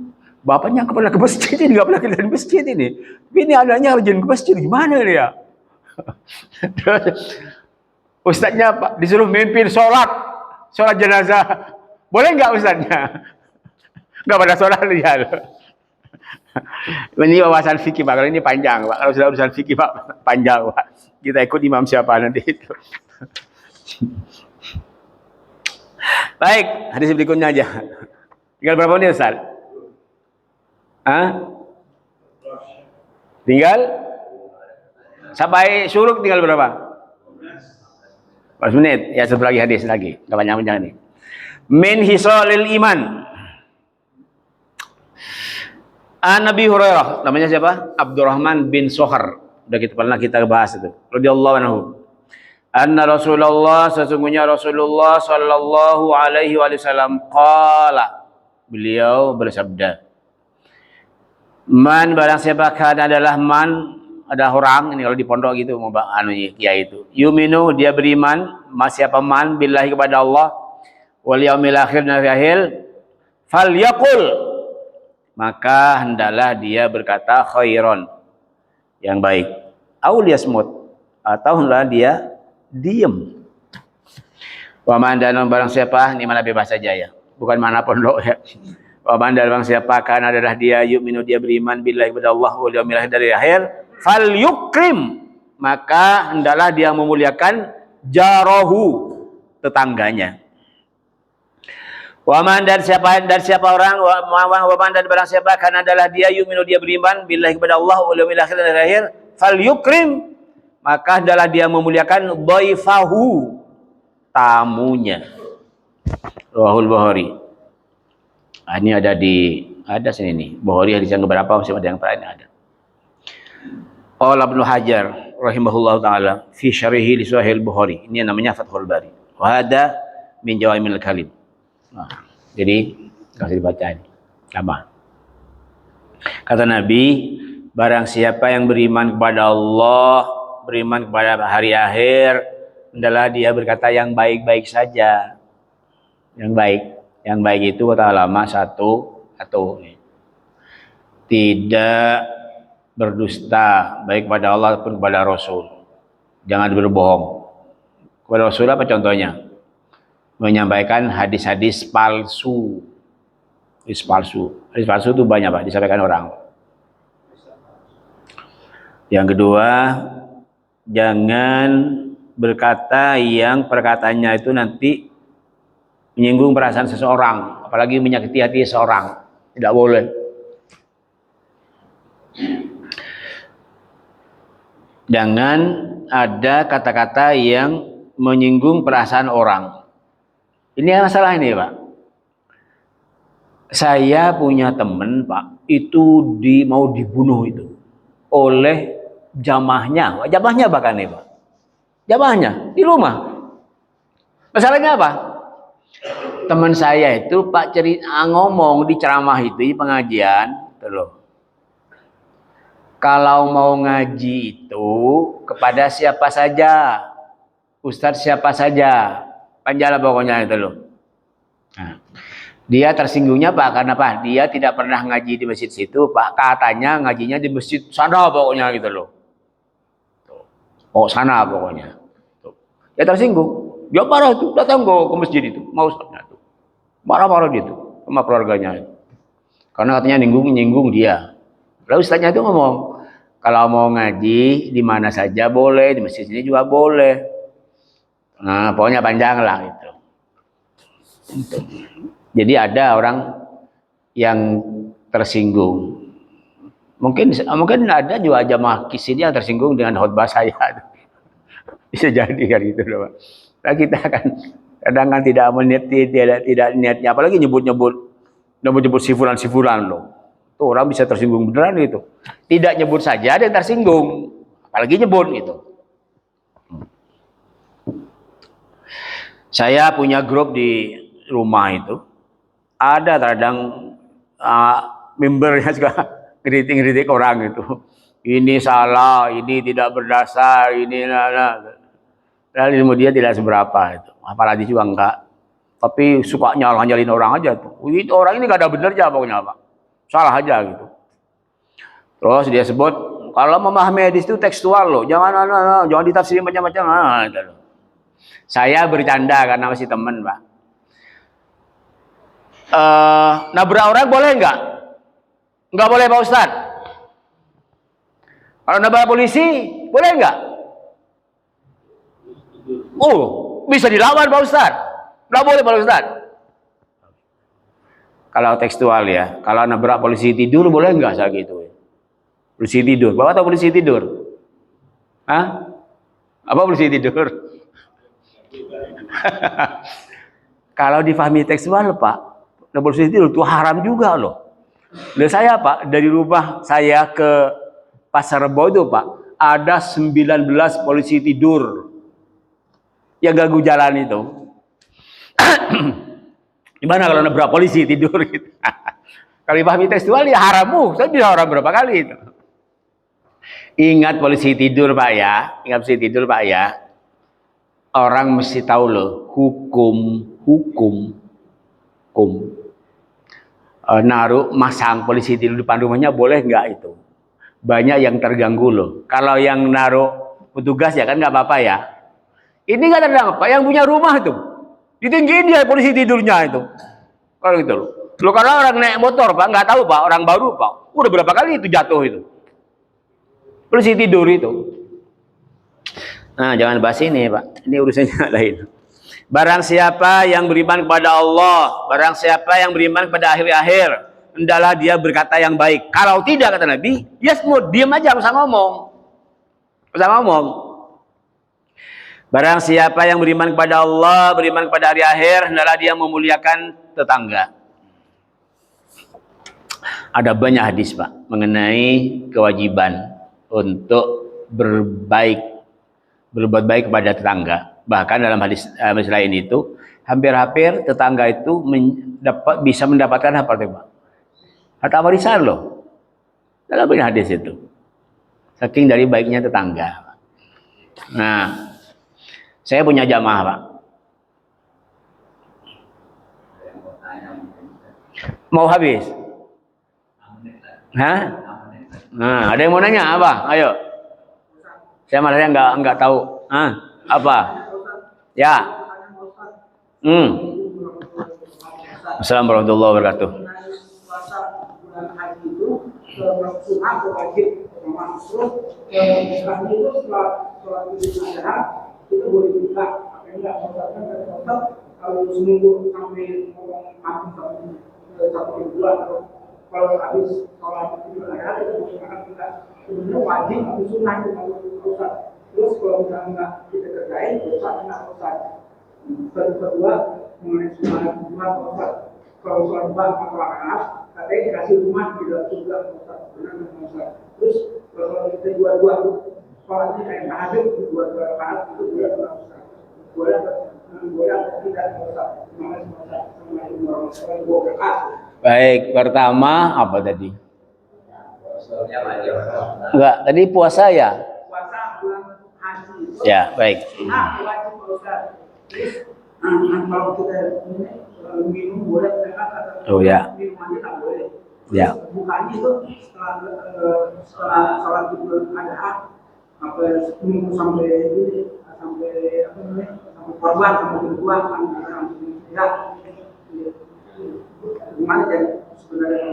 S1: bapaknya pernah ke masjid ini, nggak pernah ke masjid ini. Ini anaknya rajin ke masjid, gimana dia? Terus Ustadznya Pak disuruh mimpin sholat jenazah. Boleh nggak Ustadznya? Nggak pada sholat dia. Ini wawasan fikih Pak. Kalau ini panjang Pak. Kalau sudah urusan fikih Pak, panjang Pak. Kita ikut imam siapa nanti itu. Baik, hadis berikutnya aja. Tinggal berapa menit Ustaz? Tinggal sampai syuruk tinggal berapa? 15 menit. Ya, satu lagi hadis lagi. Nggak panjang-panjang ini. Min hisalil iman. Nabi Hurairah, namanya siapa? Abdurrahman bin Sohar. Udah pernah kita bahas itu. Radhiyallahu anhu. Anna Rasulullah, sesungguhnya Rasulullah sallallahu alaihi wasallam qala. Beliau bersabda. Man barang siapa adalah ada orang ini kalau di pondok gitu mau kiai itu. Yuminu dia beriman, siapa man billahi kepada Allah wal yaumil akhir dan akhir, falyaqul maka hendaklah dia berkata khairon yang baik, au liyasmut atau hendaklah dia diam. Wa man dan barang siapa, ini mana bebas saja ya, bukan mana pondok ya. Wa man dan barang siapa kan adalah dia yu'minu dia beriman billahi kepada Allah wal yaumil akhir dari akhir, falyukrim maka hendaklah dia memuliakan jarahu tetangganya. Waman dan siapa orang waman dan barang siapa kan adalah dia yu'minu dia beriman billahi kepada Allah wal yaumil akhir dan akhir, falyukrim maka adalah dia memuliakan dhaifahu tamunya. Rawahul Bukhari. Ini ada sini nih. Bukhari hadis yang berapa masih ada yang lain ada. Qala Ibnu Hajar rahimahullahu taala fi syarhi li Sahih Bukhari. Ini namanya Fathul Bari. Wa hada min Jawamil Kalim. Nah, jadi kasih dibaca ini. Apa? Kata Nabi, barang siapa yang beriman kepada Allah, beriman kepada hari akhir, hendaklah dia berkata yang baik-baik saja. Yang baik. Yang baik itu kata ulama satu, tidak berdusta baik kepada Allah ataupun kepada Rasul. Jangan berbohong. Kepada Rasul apa contohnya? Menyampaikan hadis-hadis palsu. Hadis palsu. Hadis palsu itu banyak Pak, disampaikan orang. Yang kedua, jangan berkata yang perkataannya itu nanti menyinggung perasaan seseorang, apalagi menyakiti hati seseorang. Tidak boleh. Jangan ada kata-kata yang menyinggung perasaan orang. Ini masalah ini Pak. Saya punya teman Pak, itu mau dibunuh itu oleh jamaahnya bahkan nih Pak. Jamaahnya di rumah. Masalahnya apa? Teman saya itu Pak ngomong di ceramah itu di pengajian, loh. Kalau mau ngaji itu kepada siapa saja, ustadz siapa saja, panjala pokoknya itu loh. Nah, dia tersinggungnya Pak karena Pak dia tidak pernah ngaji di masjid situ Pak, katanya ngajinya di masjid sana pokoknya gitu loh. Oh sana pokoknya. Ya tersinggung. Dia marah itu datang ke masjid itu, mau ustadznya itu. Marah-marah dia tuh sama keluarganya itu. Karena katanya nyinggung dia. Lalu ustadznya itu ngomong, kalau mau ngaji di mana saja boleh, di masjid ini juga boleh. Nah, pokoknya panjang lah itu. Jadi ada orang yang tersinggung. Mungkin ada juga jamaah kisini yang tersinggung dengan khotbah saya. Bisa jadi kan gitu loh Pak. Nah, kita kan kadang kan tidak niatnya, apalagi nyebut si fulan loh. Tuh orang bisa tersinggung beneran gitu. Tidak nyebut saja ada yang tersinggung, apalagi nyebut gitu. Saya punya grup di rumah itu, ada kadang membernya juga kritik orang itu. Ini salah, ini tidak berdasar, ini dan ilmu dia tidak seberapa itu. Apalagi juga enggak. Tapi suka nyalin orang aja tuh. Itu orang ini gak ada benernya pokoknya Pak. Salah aja gitu. Terus dia sebut kalau memahami hadis itu tekstual loh, jangan ditafsirin macam-macam. Gitu. Saya bercanda karena masih teman Pak. Nabrak orang boleh enggak? Enggak boleh Pak Ustadz. Kalau nabrak polisi boleh enggak? Oh, bisa dilawan Pak Ustadz. Enggak boleh Pak Ustadz. Kalau tekstual ya, kalau nabrak polisi tidur boleh enggak saya gitu? Polisi tidur, Bapak tahu polisi tidur? Hah? Apa polisi tidur? Kalau difahami tekstual Pak, polisi tidur itu haram juga loh. Dan saya Pak, dari rumah saya ke Pasar Rebo itu Pak, ada 19 polisi tidur yang ganggu jalan itu. Gimana kalau nabrak polisi tidur gitu? Kalau dipahami tekstual ya haram. Saya bisa haram berapa kali itu. Ingat polisi tidur Pak ya, Orang mesti tahu loh hukum. Naruh masang polisi tidur di depan rumahnya boleh nggak itu? Banyak yang terganggu loh. Kalau yang naruh petugas ya kan nggak apa-apa ya. Ini nggak ada apa, yang punya rumah itu ditinggiin dia polisi tidurnya itu. Kalau gitu loh. Lo karena orang naik motor Pak, nggak tahu Pak, orang baru Pak, udah berapa kali itu jatuh itu. Polisi tidur itu. Nah, jangan bahas ini Pak, ini urusannya lain. Barang siapa yang beriman kepada Allah, barang siapa yang beriman kepada akhir-akhir, hendaklah dia berkata yang baik. Kalau tidak kata Nabi, yasmut, diam aja, nggak usah ngomong. Barang siapa yang beriman kepada Allah, beriman kepada hari akhir, hendaklah dia memuliakan tetangga. Ada banyak hadis Pak mengenai kewajiban untuk berbuat baik kepada tetangga. Bahkan dalam hadis lain itu, hampir-hampir tetangga itu bisa mendapatkan apa Pak? Harta warisan loh. Dalam banyak hadis itu. Saking dari baiknya tetangga. Nah, saya punya jamaah, Pak. Mau habis? Hah? Nah, ada yang mau nanya apa? Ayo. Saya malah nggak tahu. Apa? Ya. Assalamualaikum warahmatullahi wabarakatuh. Itu boleh buka, enggak kalau seminggu sampai satu dua kalau habis sholat itu ada kita boleh makan kita sebenarnya wajib tapi sunnah itu kalau rusak terus kalau enggak kita kerjain rusak enggak rusak. Kedua mengenai sholat rusak kalau sholat bang atau anak katanya dikasih rumah tidak juga rusak benar rusak. Terus kalau kita dua sholatnya kayak tahajud dua rakaat itu dia rusak. Baik, pertama apa tadi? Enggak, tadi puasa ya? Puasa bulan haji. Ya, baik. Kalau kita minum boleh oh ya. Minumannya tak boleh. Ya. Bukannya itu setelah sholat Idul Adha sampai minggu sampai apa namanya? Korban sampai berbuang ya gimana jadi sebenarnya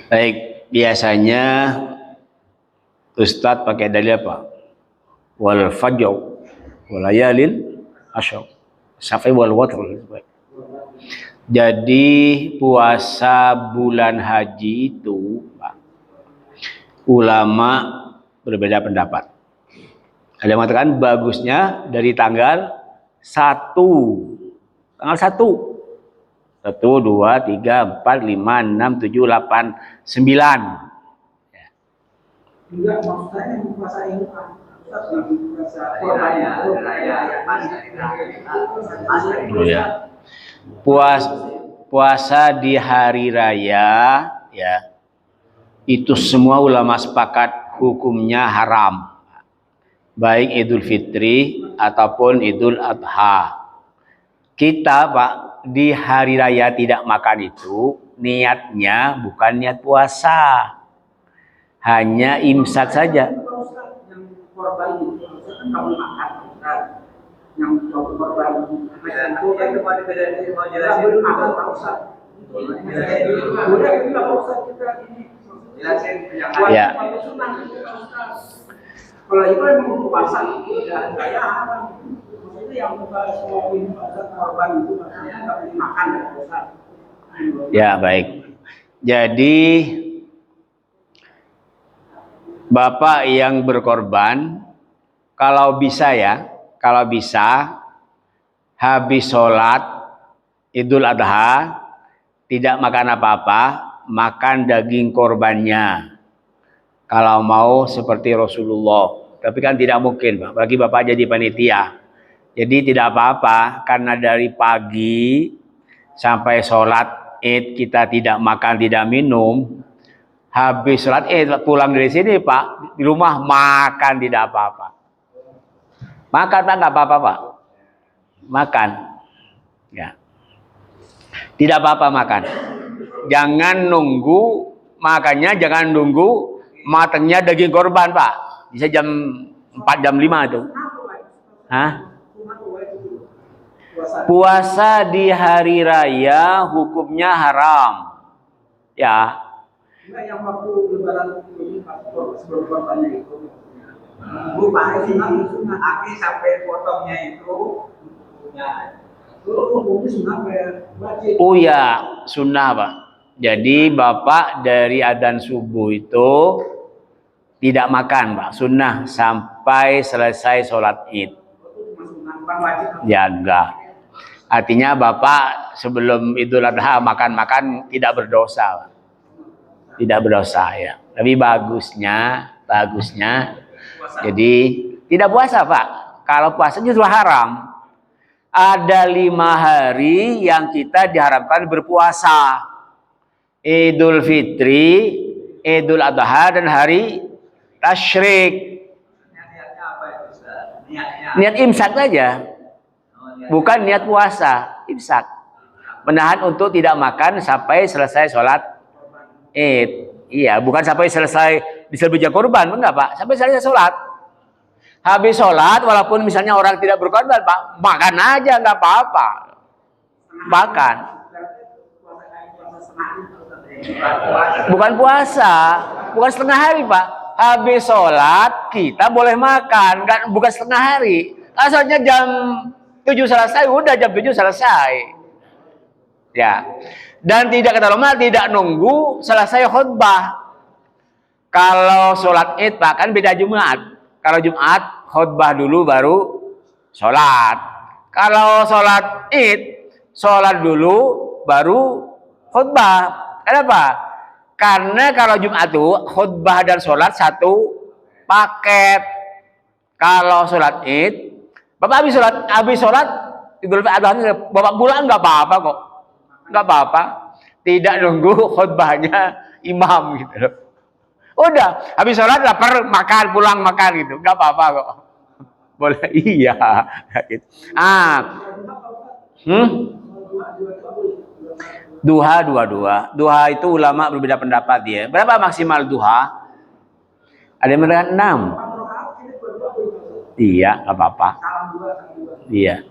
S1: baik biasanya Ustadz pakai dalil apa wal fajr wal layalin asyr syafi wal watr. Jadi puasa bulan haji itu ulama berbeda pendapat. Ada yang mengatakan bagusnya dari tanggal 1. Tanggal 1. 1, 2, 3, 4, 5, 6, 7, 8, 9. Enggak, maksudnya puasa ini puasa di hari raya ya. Itu semua ulama sepakat hukumnya haram. Baik Idul Fitri ataupun Idul Adha. Kita Pak di hari raya tidak makan itu niatnya bukan niat puasa, hanya imsak saja. Ya. Kalau itu memang puasa itu udah kayak apa? Maksudnya yang semua ini korban itu maksudnya nggak boleh makan ya puasa. Ya baik. Jadi Bapak yang berkorban kalau bisa ya, kalau bisa habis sholat Idul Adha tidak makan apa-apa, makan daging korbannya. Kalau mau seperti Rasulullah, tapi kan tidak mungkin, Pak. Bagi Bapak jadi panitia. Jadi tidak apa-apa, karena dari pagi sampai sholat Id kita tidak makan, tidak minum. Habis sholat Id pulang dari sini, Pak, di rumah makan tidak apa-apa. Makan Pak, nggak apa-apa, Pak. Makan, ya. Tidak apa-apa makan. Jangan nunggu makannya, jangan nunggu matangnya daging korban Pak, bisa jam 4 jam 5 itu. Hah? Puasa di hari raya hukumnya haram. Ya. Yang waktu lebaran ini sebelum korbannya itu. Bukan aki sampai potongnya itu. Oh ya, sunnah Pak. Jadi Bapak dari adzan subuh itu tidak makan Pak, sunnah sampai selesai sholat Id. Ya enggak. Artinya Bapak sebelum Idul Adha makan-makan tidak berdosa Pak. Tidak berdosa ya. Tapi bagusnya jadi tidak puasa Pak. Kalau puasa justru haram. Ada 5 hari yang kita diharapkan berpuasa. Idul Fitri, Idul Adha, dan hari Tasyrik.
S2: Niatnya apa itu, Ustaz? Niatnya.
S1: Niat imsak saja, bukan niat puasa. Imsak, menahan untuk tidak makan sampai selesai sholat Id. Iya, bukan sampai selesai disembelih korban, enggak Pak. Sampai selesai sholat. Habis sholat, walaupun misalnya orang tidak berkorban, Pak, makan aja, nggak apa-apa. Makan. Bukan puasa, bukan setengah hari, Pak. Habis sholat, kita boleh makan, kan? Bukan setengah hari. Asalnya jam 7 selesai, udah jam 7 selesai. Ya. Dan tidak kata ulama, tidak nunggu selesai khutbah. Kalau sholat Id, Pak, kan beda Jumat. Kalau Jumat, khutbah dulu baru sholat. Kalau sholat Id, sholat dulu baru khutbah. Kenapa? Karena kalau Jumat itu khutbah dan sholat satu paket. Kalau sholat Id, Bapak habis sholat Idul Adha, Bapak pulang nggak apa-apa kok, nggak apa-apa. Tidak nunggu khutbahnya imam gitu loh. Udah, habis sholat lapar makan, pulang makan gitu, nggak apa-apa kok. Boleh, iya. Gitu. Duha itu ulama berbeda pendapat ya. Berapa maksimal duha? Ada yang mengatakan 6. Iya, nggak apa-apa. Iya.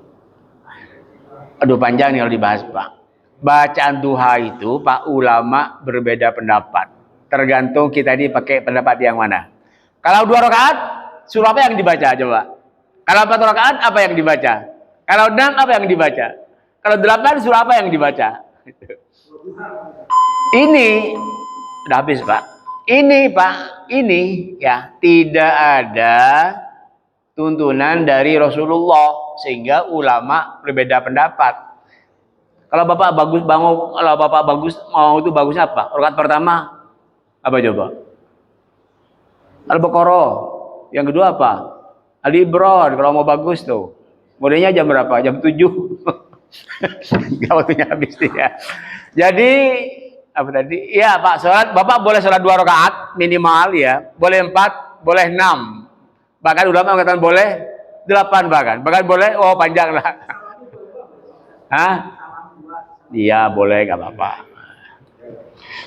S1: Aduh panjang nih kalau dibahas Pak. Bacaan duha itu Pak, ulama berbeda pendapat. Tergantung kita ini pakai pendapat yang mana. Kalau 2 rakaat, surah apa yang dibaca coba? Kalau 4 rakaat, apa yang dibaca? Kalau 6, apa yang dibaca? Kalau 8, surah apa yang dibaca? Ini udah habis Pak. Ini Pak, ini ya tidak ada tuntunan dari Rasulullah sehingga ulama berbeda pendapat. Kalau Bapak bagus mau itu bagusnya apa? Rakaat pertama apa coba? Al-Baqarah. Yang kedua apa? Ali Imran. Kalau mau bagus tuh. Mulainya jam berapa? Jam 7. Enggak, waktunya habis ya. Jadi apa tadi? Ya Pak, sholat Bapak boleh sholat 2 rakaat minimal ya. Boleh 4, boleh 6. Bahkan ulama mengatakan boleh 8 bahkan. Bahkan boleh panjang lah. Hah? Iya, boleh, enggak apa-apa.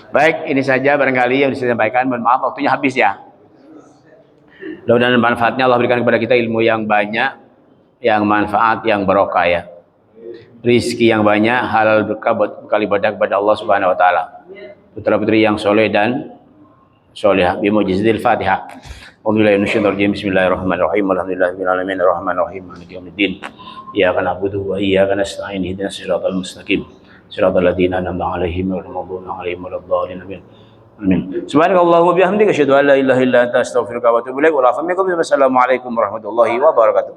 S1: Baik, ini saja barangkali yang bisa saya sampaikan. Mohon maaf waktunya habis ya. Mudah-mudahan manfaatnya Allah berikan kepada kita ilmu yang banyak, yang manfaat, yang barokah ya. Rizki yang banyak, halal berkah bekal ibadah kepada Allah Subhanahu wa taala. Putra-putri yang soleh dan solehah. Bimujizil Fatihah. Bismillahirrahmanirrahim. Alhamdulillahirabbil alamin arrahmanir rahim maliki yaumiddin. Iyyaka na'budu wa iyyaka nasta'in ihdinas siratal mustaqim. Siratal ladzina an'amta 'alaihim ghairil maghdubi 'alaihim waladdallin. Amin. Subhanakallahumma bihamdika asyhadu an la ilaha illa anta astaghfiruka wa atubu ilaik. Wa assalamualaikum warahmatullahi wabarakatuh.